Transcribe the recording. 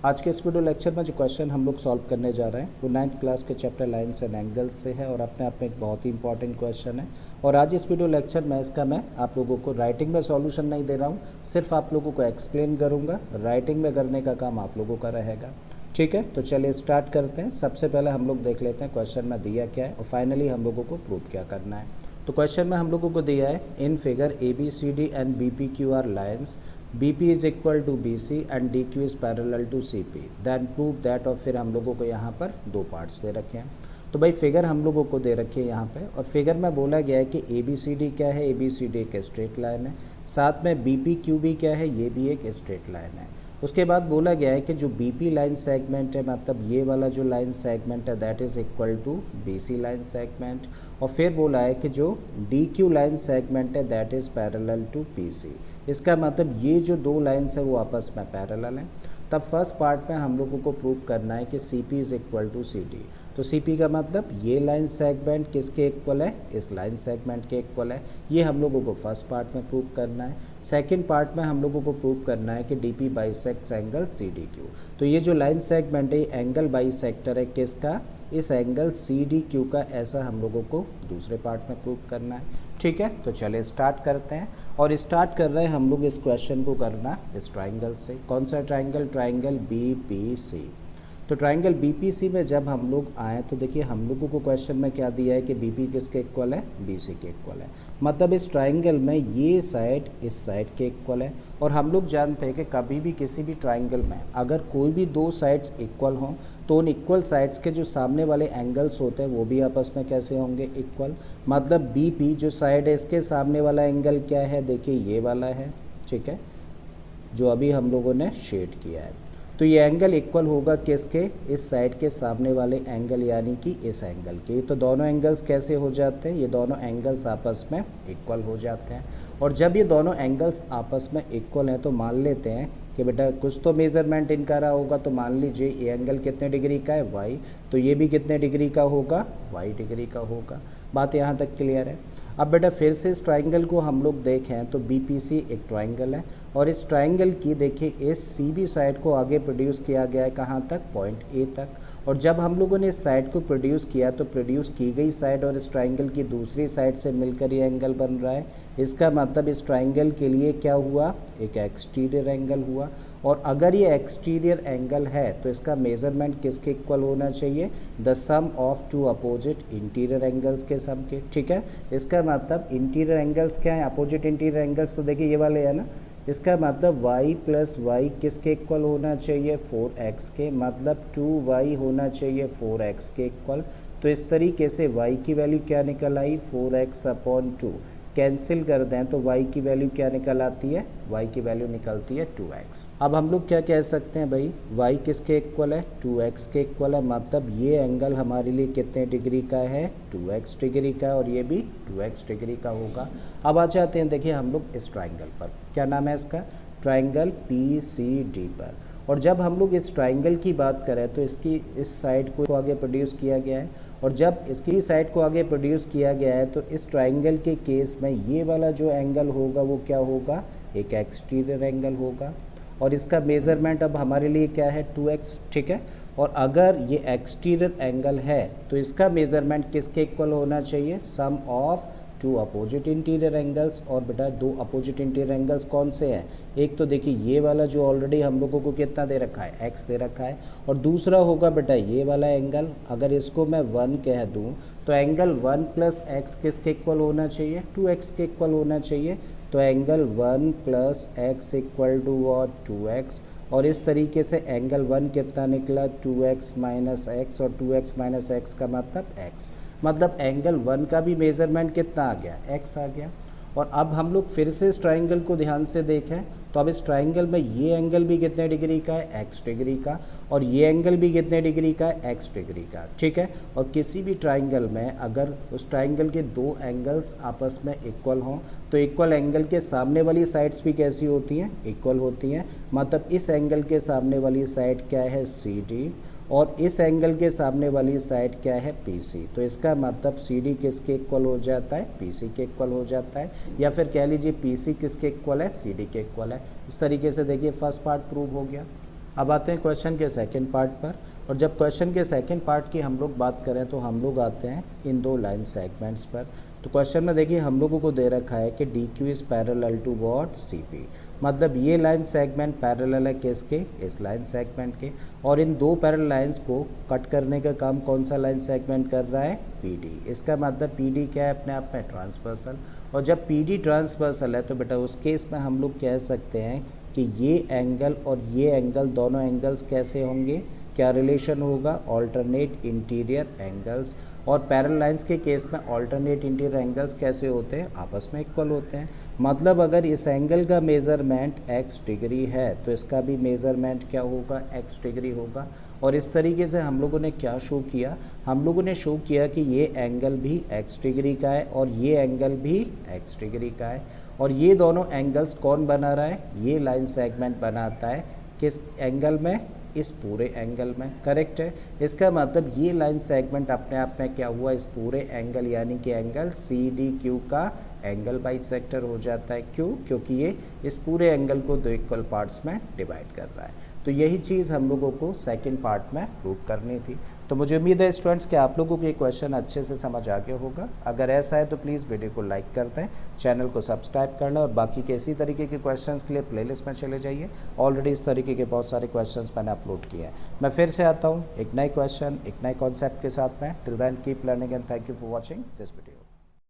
आज के इस वीडियो लेक्चर में जो क्वेश्चन हम लोग सॉल्व करने जा रहे हैं वो 9th क्लास के चैप्टर लाइन्स एंड एंगल्स से है और अपने आप में एक बहुत ही इंपॉर्टेंट क्वेश्चन है। और आज इस वीडियो लेक्चर में मैं आप लोगों को राइटिंग में सॉल्यूशन नहीं दे रहा हूँ, सिर्फ आप लोगों को एक्सप्लेन करूँगा। राइटिंग में करने का काम आप लोगों का रहेगा। ठीक है, तो चलिए स्टार्ट करते हैं। सबसे पहले हम लोग देख लेते हैं क्वेश्चन में दिया क्या है और फाइनली हम लोगों को प्रूव क्या करना है। तो क्वेश्चन में हम लोगों को दिया है in figure ABCD and BPQ are lines, BP is equal to BC and DQ is parallel to CP, then prove that. और फिर हम लोगों को यहाँ पर दो पार्ट्स दे रखे हैं। तो भाई फिगर हम लोगों को दे रखी है यहाँ पे और फिगर में बोला गया है कि ABCD क्या है, ABCD एक स्ट्रेट लाइन है, साथ में BPQ भी क्या है, ये भी एक स्ट्रेट लाइन है। उसके बाद बोला गया है कि जो BP लाइन सेगमेंट है, मतलब ये वाला जो लाइन सेगमेंट है that is equal to BC line segment. और फिर बोला है कि जो DQ लाइन सेगमेंट है that is parallel to PC। इसका मतलब ये जो दो लाइन्स है वो आपस में पैरेलल हैं। तब फर्स्ट पार्ट में हम लोगों को प्रूव करना है कि CP is equal to CD। तो CP का मतलब ये लाइन सेगमेंट किसके इक्वल है, इस लाइन सेगमेंट के इक्वल है। ये हम लोगों को फर्स्ट पार्ट में प्रूव करना है। सेकंड पार्ट में हम लोगों को प्रूव करना है कि DP बाइसेक्ट्स एंगल CDQ। तो ये जो लाइन सेगमेंट है एंगल बाइसेक्टर है किसका, इस एंगल CDQ का। ऐसा हम लोगों को दूसरे पार्ट में प्रूव करना है। ठीक है, तो चलिए स्टार्ट करते हैं। और स्टार्ट कर रहे हैं हम लोग इस क्वेश्चन को करना इस ट्राइंगल से। कौन सा ट्राइंगल, ट्राइंगल BPC। तो ट्राइंगल BPC में जब हम लोग आए तो देखिए हम लोगों को क्वेश्चन में क्या दिया है कि BP किसके इक्वल है, BC के इक्वल है। मतलब इस ट्राइंगल में ये साइड इस साइड के इक्वल है। और हम लोग जानते हैं कि कभी भी किसी भी ट्राइंगल में अगर कोई भी दो साइड्स इक्वल हों तो उन इक्वल साइड्स के जो सामने वाले एंगल्स होते हैं वो भी आपस में कैसे होंगे, इक्वल। मतलब BP जो साइड है इसके सामने वाला एंगल क्या है, देखिए ये वाला है, ठीक है, जो अभी हम लोगों ने शेड किया है। तो ये एंगल इक्वल होगा किसके, इस साइड के सामने वाले एंगल यानी कि इस एंगल के। तो दोनों एंगल्स कैसे हो जाते हैं, ये दोनों एंगल्स आपस में इक्वल हो जाते हैं। और जब ये दोनों एंगल्स आपस में इक्वल हैं तो मान लेते हैं कि बेटा कुछ तो मेज़रमेंट इनका रहा होगा। तो मान लीजिए ये एंगल कितने डिग्री का है, Y, तो ये भी कितने डिग्री का होगा, Y डिग्री का होगा। बात यहाँ तक क्लियर है। अब बेटा फिर से इस ट्राइंगल को हम लोग देखें तो BPC एक ट्राइंगल है और इस ट्राइंगल की देखिए इस CB साइड को आगे प्रोड्यूस किया गया है कहाँ तक, पॉइंट A तक। और जब हम लोगों ने इस साइड को प्रोड्यूस किया तो प्रोड्यूस की गई साइड और इस ट्राइंगल की दूसरी साइड से मिलकर ये एंगल बन रहा है। इसका मतलब इस ट्राइंगल के लिए क्या हुआ, एक एक्सटीरियर एंगल हुआ। और अगर ये एक्सटीरियर एंगल है तो इसका मेज़रमेंट किसके इक्वल होना चाहिए, the sum of two opposite interior angles के सम के। ठीक है, इसका मतलब इंटीरियर एंगल्स क्या है, अपोजिट इंटीरियर एंगल्स तो देखिए ये वाले है ना। इसका मतलब y प्लस वाई किसके इक्वल होना चाहिए, 4x के। मतलब 2y होना चाहिए 4x के इक्वल। तो इस तरीके से y की वैल्यू क्या निकल आई, 4x अपॉन 2। कैंसिल कर दें तो y की वैल्यू क्या निकल आती है, y की वैल्यू निकलती है 2x। अब हम लोग क्या कह सकते हैं भाई, y किसके इक्वल है, 2x के इक्वल है। मतलब ये एंगल हमारे लिए कितने डिग्री का है, 2x डिग्री का, और ये भी 2x डिग्री का होगा। अब आ जाते हैं देखिए हम लोग इस ट्राइंगल पर, क्या नाम है इसका, ट्राइंगल PCD पर। और जब हम लोग इस ट्राइंगल की बात करें तो इसकी इस साइड को आगे प्रोड्यूस किया गया है और जब इसकी साइड को आगे प्रोड्यूस किया गया है तो इस ट्राइंगल के केस में ये वाला जो एंगल होगा वो क्या होगा, एक एक्सटीरियर एंगल होगा। और इसका मेज़रमेंट अब हमारे लिए क्या है, 2x। ठीक है, और अगर ये एक्सटीरियर एंगल है तो इसका मेज़रमेंट किसके इक्वल होना चाहिए, sum of two opposite interior angles. और बेटा दो अपोजिट इंटीरियर एंगल्स कौन से हैं, एक तो देखिए ये वाला जो ऑलरेडी हम लोगों को कितना दे रखा है, x दे रखा है, और दूसरा होगा बेटा ये वाला एंगल। अगर इसको मैं 1 कह दूं तो एंगल 1 प्लस x किसके इक्वल होना चाहिए, 2x के इक्वल होना चाहिए। तो angle 1 plus x equal to और 2x। और इस तरीके से एंगल 1 कितना निकला, 2x माइनस एक्स, और 2x माइनस एक्स का मतलब x। मतलब एंगल 1 का भी मेज़रमेंट कितना आ गया, x आ गया। और अब हम लोग फिर से इस ट्राइंगल को ध्यान से देखें तो अब इस ट्राइंगल में ये एंगल भी कितने डिग्री का है, x डिग्री का, और ये एंगल भी कितने डिग्री का है, x डिग्री का। ठीक है, और किसी भी ट्राइंगल में अगर उस ट्राइंगल के दो एंगल्स आपस में इक्वल हों तो इक्वल एंगल के सामने वाली साइड्स भी कैसी होती हैं, इक्वल होती हैं। मतलब इस एंगल के सामने वाली साइड क्या है, CD, और इस एंगल के सामने वाली साइड क्या है, PC। तो इसका मतलब CD किसके इक्वल हो जाता है, PC के इक्वल हो जाता है। या फिर कह लीजिए PC किसके इक्वल है, CD के इक्वल है। इस तरीके से देखिए फर्स्ट पार्ट प्रूव हो गया। अब आते हैं क्वेश्चन के सेकंड पार्ट पर, और जब क्वेश्चन के सेकंड पार्ट की हम लोग बात करें तो हम लोग आते हैं इन दो लाइन सेगमेंट्स पर। तो क्वेश्चन में देखिए हम लोगों को दे रखा है कि D Q is parallel to what C P, मतलब ये लाइन सेगमेंट पैरेलल है किसके, इस लाइन सेगमेंट के, और इन दो पैरेलल लाइंस को कट करने का काम कौन सा लाइन सेगमेंट कर रहा है, पी डी। इसका मतलब पी डी क्या है अपने आप में, ट्रांसवर्सल। और जब पी डी ट्रांसवर्सल है तो बेटा उस केस में हम लोग कह सकते हैं कि ये एंगल और ये एंगल, दोनों एंगल्स कैसे होंगे, क्या रिलेशन होगा, ऑल्टरनेट इंटीरियर एंगल्स। और पैरेलल लाइंस के केस में ऑल्टरनेट इंटीरियर एंगल्स कैसे होते हैं, आपस में इक्वल होते हैं। मतलब अगर इस एंगल का मेज़रमेंट x डिग्री है तो इसका भी मेज़रमेंट क्या होगा, x डिग्री होगा। और इस तरीके से हम लोगों ने क्या शो किया, हम लोगों ने शो किया कि ये एंगल भी x डिग्री का है और ये एंगल भी x डिग्री का है। और ये दोनों एंगल्स कौन बना रहा है, ये लाइन सेगमेंट बनाता है किस एंगल में, इस पूरे एंगल में, करेक्ट है। इसका मतलब ये लाइन सेगमेंट अपने आप में क्या हुआ, इस पूरे एंगल यानी कि एंगल सी डी क्यू का एंगल बाइसेक्टर हो जाता है। क्यों, क्योंकि ये इस पूरे एंगल को दो इक्वल पार्ट्स में डिवाइड कर रहा है। तो यही चीज़ हम लोगों को सेकंड पार्ट में प्रूव करनी थी। तो मुझे उम्मीद है स्टूडेंट्स कि आप लोगों को ये क्वेश्चन अच्छे से समझ आ गया होगा। अगर ऐसा है तो प्लीज़ वीडियो को लाइक कर दें, चैनल को सब्सक्राइब करना, और बाकी के इसी तरीके के क्वेश्चंस के लिए प्लेलिस्ट में चले जाइए। ऑलरेडी इस तरीके के बहुत सारे क्वेश्चंस मैंने अपलोड किए हैं। मैं फिर से आता हूँ एक नए क्वेश्चन, एक नए कॉन्सेप्ट के साथ में। Till then keep learning and thank you for watching this video.